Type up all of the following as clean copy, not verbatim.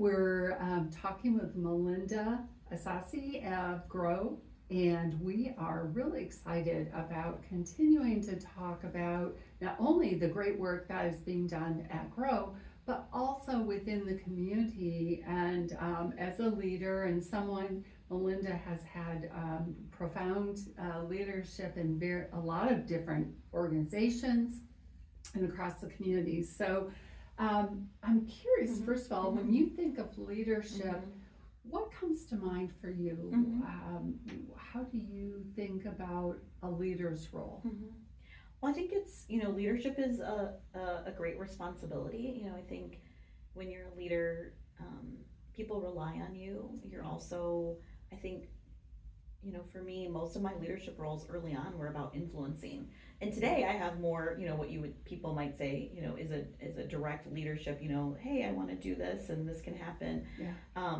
We're talking with Milinda Ysasi of Grow, and we are really excited about continuing to talk about not only the great work that is being done at Grow, but also within the community. And as a leader and someone, Milinda has had profound leadership in a lot of different organizations and across the community. So I'm curious, first of all, when you think of leadership, what comes to mind for you? How do you think about a leader's role? Well, I think it's, leadership is a great responsibility. I think when you're a leader, people rely on you. You're also, I think, for me, most of my leadership roles early on were about influencing. And today I have more, what people might say, is a direct leadership, hey, I want to do this and this can happen. Yeah.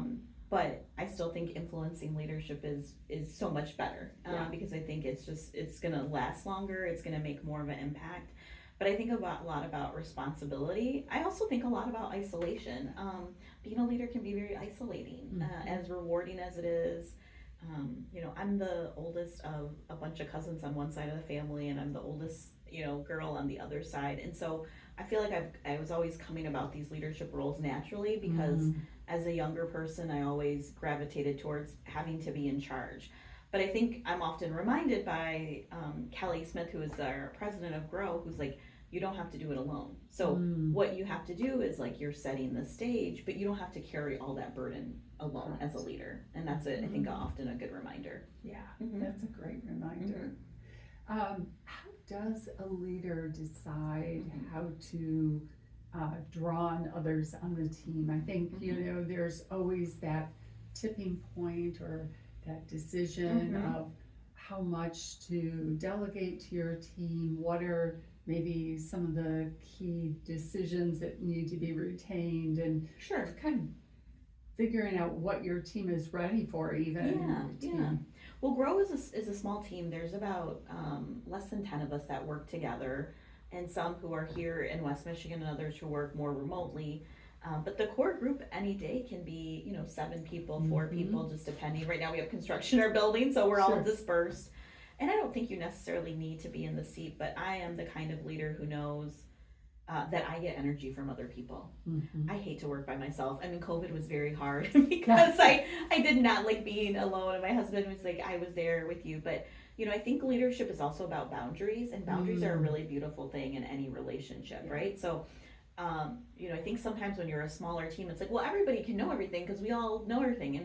But I still think influencing leadership is so much better because I think it's going to last longer. It's going to make more of an impact. But I think a lot about responsibility. I also think a lot about isolation. Being a leader can be very isolating, as rewarding as it is. I'm the oldest of a bunch of cousins on one side of the family, and I'm the oldest, girl on the other side. And so I feel like I was always coming about these leadership roles naturally because as a younger person, I always gravitated towards having to be in charge. But I think I'm often reminded by Kelly Smith, who is our president of Grow, who's like, you don't have to do it alone. So what you have to do is like you're setting the stage, but you don't have to carry all that burden alone as a leader. And that's I think often a good reminder. Yeah, that's a great reminder. How does a leader decide how to draw on others on the team? I think, there's always that tipping point or that decision of how much to delegate to your team. What are maybe some of the key decisions that need to be retained, and kind of figuring out what your team is ready for even. Yeah. Well, Grow is a small team. There's about less than 10 of us that work together, and some who are here in West Michigan and others who work more remotely. But the core group any day can be, 7 people, 4 people, just depending. Right now we have construction in our building, so we're all dispersed. And I don't think you necessarily need to be in the seat, but I am the kind of leader who knows that I get energy from other people. I hate to work by myself. I mean, COVID was very hard because I did not like being alone, and my husband was like, I was there with you. But, I think leadership is also about boundaries, and boundaries are a really beautiful thing in any relationship, right? So, I think sometimes when you're a smaller team, it's like, well, everybody can know everything because we all know everything.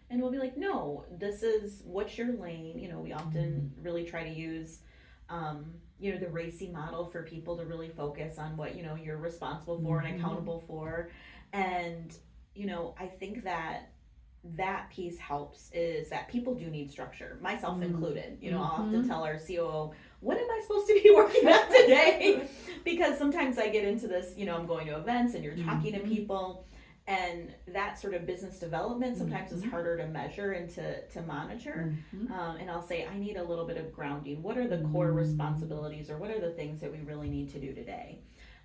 And we'll be like, no, this is what's your lane. We often really try to use, the RACI model for people to really focus on what, you're responsible for and accountable for. And, I think that piece helps is that people do need structure, myself included. I'll often tell our COO, what am I supposed to be working on today? Because sometimes I get into this, I'm going to events and you're talking to people, and that sort of business development sometimes is harder to measure and to monitor. And I'll say, I need a little bit of grounding. What are the core responsibilities, or what are the things that we really need to do today?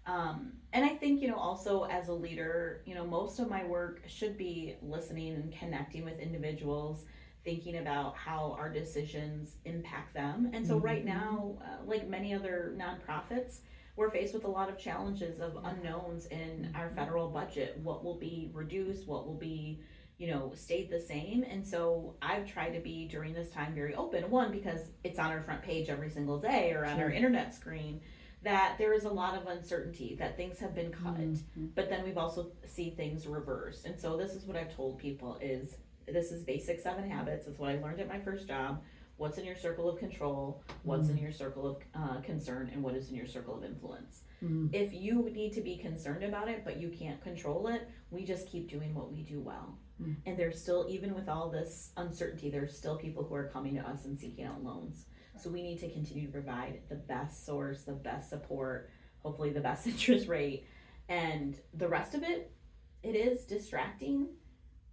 And I think, also as a leader, most of my work should be listening and connecting with individuals, thinking about how our decisions impact them. And so right now, like many other nonprofits, we're faced with a lot of challenges of unknowns in our federal budget. What will be reduced? What will be, stayed the same? And so I've tried to be during this time very open. One, because it's on our front page every single day or on our internet screen, that there is a lot of uncertainty, that things have been cut, but then we've also see things reversed. And so this is what I've told people is, this is basic 7 habits. It's what I learned at my first job. What's in your circle of control, what's in your circle of concern, and what is in your circle of influence. If you need to be concerned about it, but you can't control it, we just keep doing what we do well. And there's still, even with all this uncertainty, there's still people who are coming to us and seeking out loans. So we need to continue to provide the best source, the best support, hopefully the best interest rate. And the rest of it, it is distracting.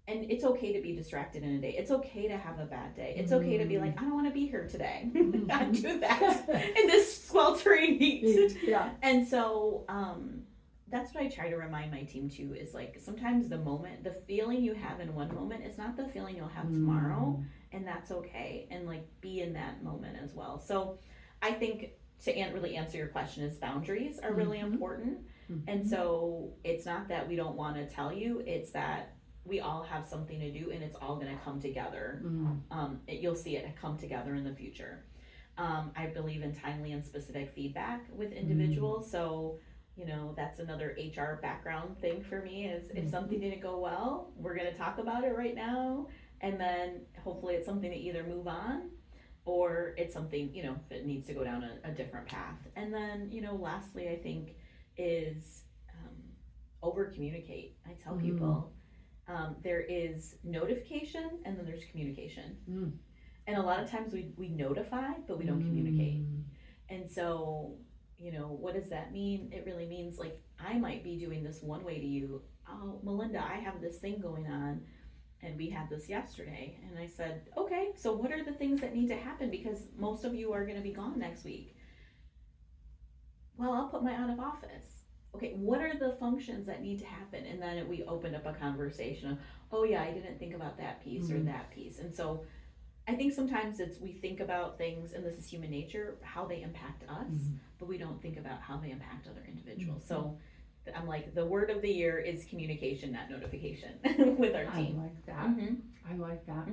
And it's okay to be distracted in a day. It's okay to have a bad day. It's okay to be like, I don't want to be here today. Not do that in this sweltering heat. Yeah. And so that's what I try to remind my team too, is like sometimes the feeling you have in one moment is not the feeling you'll have tomorrow, and that's okay. And like be in that moment as well. So I think to really answer your question is boundaries are really important. And so it's not that we don't want to tell you, it's that we all have something to do and it's all going to come together. You'll see it come together in the future. I believe in timely and specific feedback with individuals. So, you know, that's another HR background thing for me is if something didn't go well, we're going to talk about it right now. And then hopefully it's something to either move on or it's something, you know, that needs to go down a different path. And then, you know, lastly, I think is over communicate. I tell people there is notification and then there's communication. And a lot of times we notify, but we don't communicate. And so, you know, what does that mean? It really means like, I might be doing this one way to you. Oh, Milinda, I have this thing going on and we had this yesterday. And I said, okay, so what are the things that need to happen? Because most of you are going to be gone next week. Well, I'll put my out of office. Okay, what are the functions that need to happen? And then we opened up a conversation of, oh yeah, I didn't think about that piece or that piece. And so I think sometimes we think about things, and this is human nature, how they impact us, but we don't think about how they impact other individuals. So I'm like, the word of the year is communication, not notification with our team. I like that. I like that.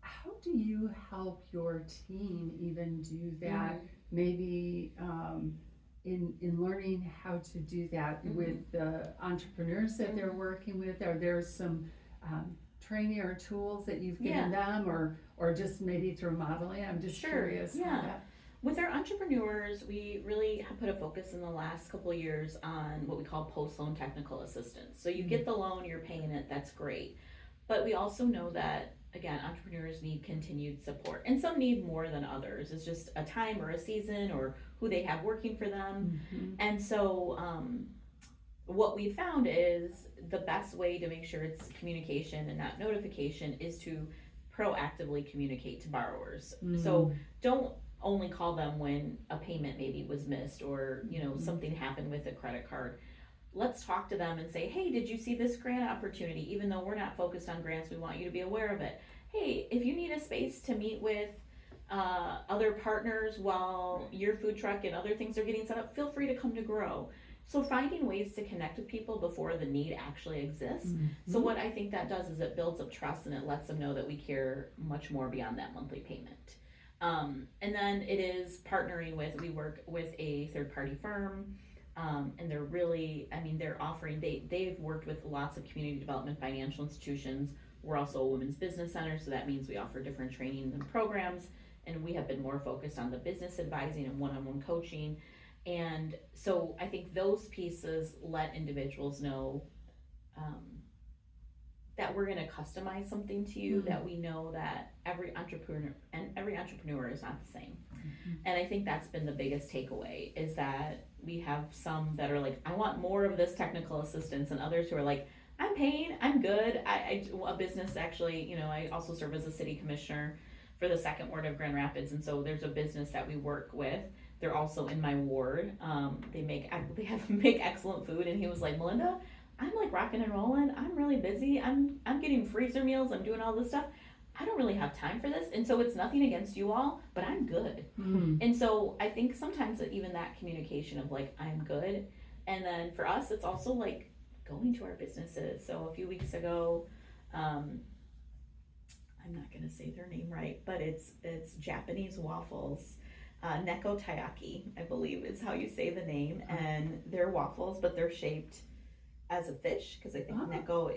How do you help your team even do that? Maybe in learning how to do that with the entrepreneurs that they're working with, are there some training or tools that you've given them, or just maybe through modeling? I'm just curious. With our entrepreneurs, we really have put a focus in the last couple of years on what we call post-loan technical assistance. So you get the loan, you're paying it, that's great. But we also know that, again, entrepreneurs need continued support. And some need more than others. It's just a time or a season or who they have working for them. And so what we found is the best way to make sure it's communication and not notification is to proactively communicate to borrowers. So don't only call them when a payment maybe was missed or, you know, something happened with a credit card. Let's talk to them and say, hey, did you see this grant opportunity? Even though we're not focused on grants, we want you to be aware of it. Hey, if you need a space to meet with other partners while your food truck and other things are getting set up, feel free to come to Grow. So finding ways to connect with people before the need actually exists. So what I think that does is it builds up trust and it lets them know that we care much more beyond that monthly payment. And then it is partnering with, we work with a third-party firm, and they're really, I mean, they're offering, they've worked with lots of community development financial institutions. We're also a women's business center, so that means we offer different trainings and programs, and we have been more focused on the business advising and one-on-one coaching. And so I think those pieces let individuals know that we're going to customize something to you, that we know that every entrepreneur is not the same. And I think that's been the biggest takeaway, is that we have some that are like, I want more of this technical assistance, and others who are like, I'm paying, I'm good. A business actually, you know, I also serve as a city commissioner for the 2nd Ward of Grand Rapids, and so there's a business that we work with. They're also in my ward. They make excellent food, and he was like, Milinda, I'm like rocking and rolling. I'm really busy. I'm getting freezer meals. I'm doing all this stuff. I don't really have time for this. And so it's nothing against you all, but I'm good. And so I think sometimes that even that communication of like, I'm good. And then for us, it's also like going to our businesses. So a few weeks ago, I'm not going to say their name right, but it's Japanese waffles. Neko Taiyaki, I believe is how you say the name. And they're waffles, but they're shaped as a fish, because I think neko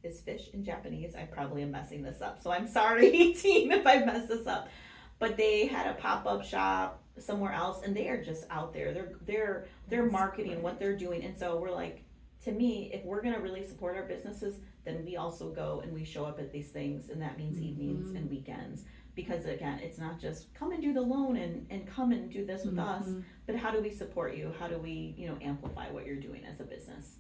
is fish in Japanese. I probably am messing this up, so I'm sorry, team, if I mess this up. But they had a pop-up shop somewhere else, and they are just out there. They're marketing what they're doing, and so we're like, to me, if we're gonna really support our businesses, then we also go and we show up at these things, and that means evenings and weekends. Because again, it's not just come and do the loan and come and do this with us, but how do we support you? How do we, you know, amplify what you're doing as a business?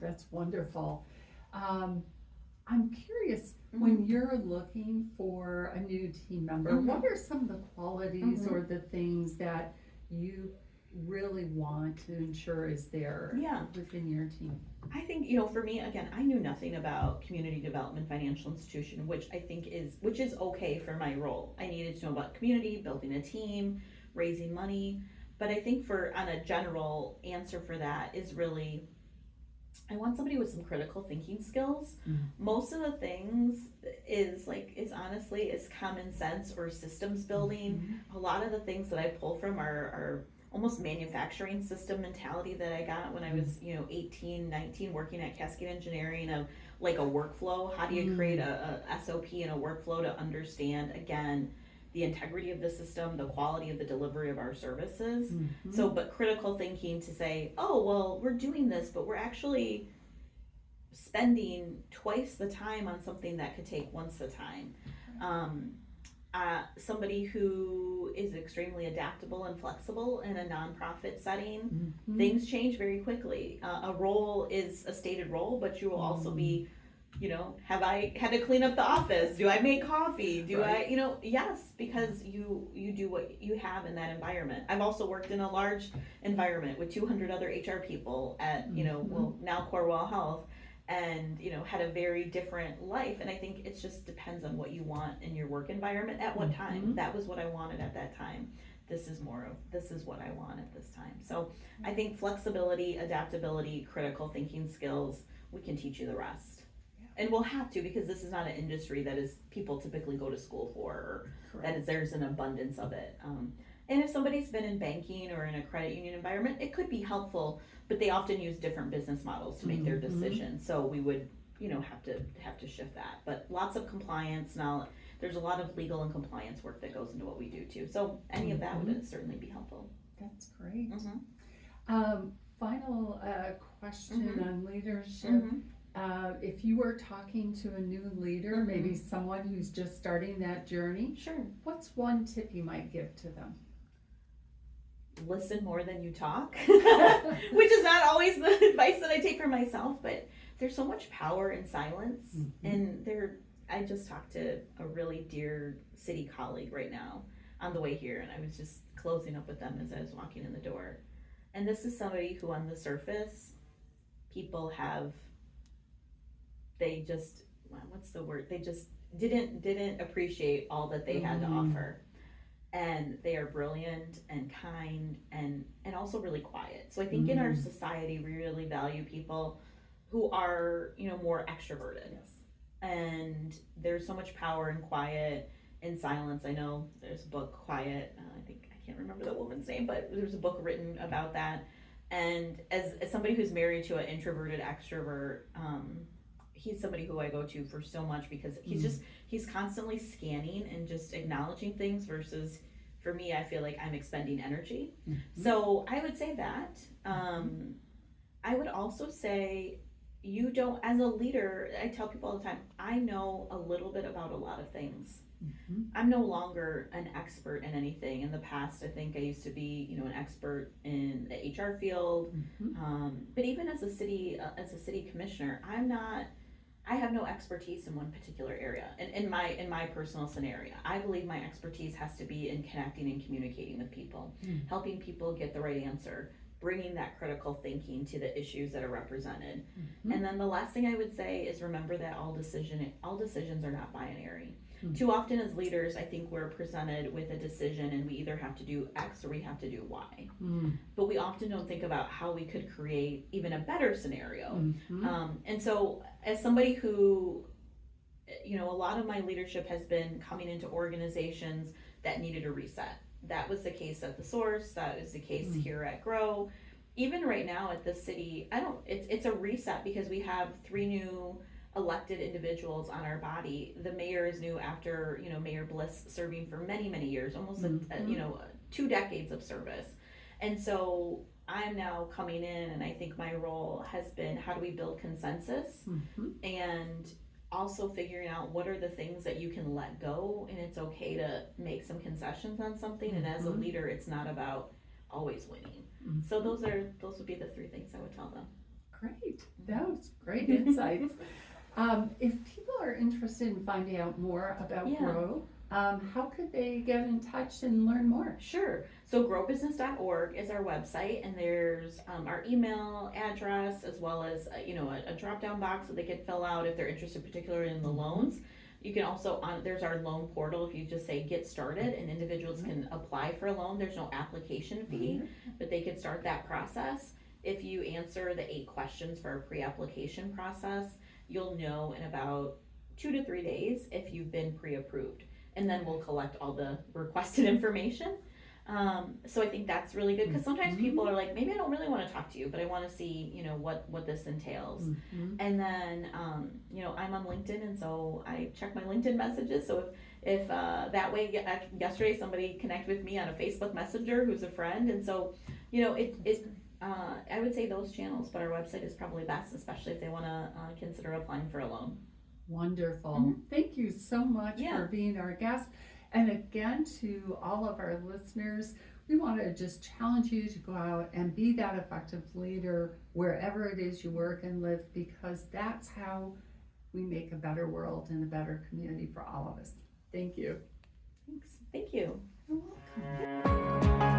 That's wonderful. I'm curious, when you're looking for a new team member, what are some of the qualities or the things that you really want to ensure is there Yeah. within your team? I think, for me, again, I knew nothing about community development financial institution, which I think which is okay for my role. I needed to know about community, building a team, raising money. But I think on a general answer for that is really, I want somebody with some critical thinking skills. Most of the things is honestly is common sense or systems building. A lot of the things that I pull from are almost manufacturing system mentality that I got when I was 18, 19, working at Cascade Engineering, of like a workflow. How do you create a SOP and a workflow to understand, again, the integrity of the system, the quality of the delivery of our services. So, but critical thinking to say, oh, well, we're doing this, but we're actually spending twice the time on something that could take once the time. Somebody who is extremely adaptable and flexible in a nonprofit setting. Things change very quickly. A role is a stated role, but you will also be, have I had to clean up the office? Do I make coffee? Yes, because you do what you have in that environment. I've also worked in a large environment with 200 other HR people at, now Corewell Health, and had a very different life. And I think it just depends on what you want in your work environment at what time. That was what I wanted at that time. This is what I want at this time. So I think flexibility, adaptability, critical thinking skills, we can teach you the rest. And we'll have to, because this is not an industry that is people typically go to school for, or there's an abundance of it. And if somebody's been in banking or in a credit union environment, it could be helpful, but they often use different business models to make their decisions. So we would, have to shift that. But lots of compliance now. There's a lot of legal and compliance work that goes into what we do too. So any of that would certainly be helpful. That's great. Final question on leadership. If you were talking to a new leader, maybe someone who's just starting that journey, what's one tip you might give to them? Listen more than you talk, which is not always the advice that I take for myself, but there's so much power in silence. And I just talked to a really dear city colleague right now on the way here, and I was just closing up with them as I was walking in the door. And this is somebody who on the surface, people they just didn't appreciate all that they had to offer. And they are brilliant and kind and also really quiet. So I think in our society, we really value people who are, more extroverted. And there's so much power in quiet, in silence. I know there's a book, Quiet, I can't remember the woman's name, but there's a book written about that. And as somebody who's married to an introverted extrovert, he's somebody who I go to for so much, because he's constantly scanning and just acknowledging things, versus for me, I feel like I'm expending energy. So I would say that. I would also say, as a leader, I tell people all the time, I know a little bit about a lot of things. I'm no longer an expert in anything. In the past, I think I used to be, an expert in the HR field. But even as a city commissioner, I have no expertise in one particular area. And in my personal scenario, I believe my expertise has to be in connecting and communicating with people, helping people get the right answer, bringing that critical thinking to the issues that are represented. And then the last thing I would say is, remember that all decisions are not binary. Too often as leaders, I think we're presented with a decision and we either have to do X or we have to do Y. But we often don't think about how we could create even a better scenario. And so as somebody who, a lot of my leadership has been coming into organizations that needed a reset. That was the case at the Source. That was the case here at Grow. Even right now at the city, it's a reset, because we have 3 new elected individuals on our body. The mayor is new after, Mayor Bliss serving for many, many years, almost 2 decades of service. And so I'm now coming in, and I think my role has been, how do we build consensus, and also figuring out what are the things that you can let go, and it's okay to make some concessions on something. And as a leader, it's not about always winning. So those would be the 3 things I would tell them. Great. That was great insights. If people are interested in finding out more about Grow, how could they get in touch and learn more? Sure. So growbusiness.org is our website, and there's our email address as well as a drop down box that they can fill out if they're interested, particularly in the loans. You can also there's our loan portal. If you just say get started, and individuals can apply for a loan. There's no application fee, but they can start that process. If you answer the 8 questions for a pre-application process, you'll know in about 2 to 3 days if you've been pre-approved, and then we'll collect all the requested information. So I think that's really good, because sometimes people are like, maybe I don't really want to talk to you, but I want to see, what this entails. And then, I'm on LinkedIn, and so I check my LinkedIn messages. So if that way, yesterday somebody connected with me on a Facebook Messenger who's a friend, and so, I would say those channels, but our website is probably best, especially if they want to consider applying for a loan. Wonderful. Thank you so much for being our guest. And again, to all of our listeners, we want to just challenge you to go out and be that effective leader wherever it is you work and live, because that's how we make a better world and a better community for all of us. Thank you. Thanks. Thank you. You're welcome.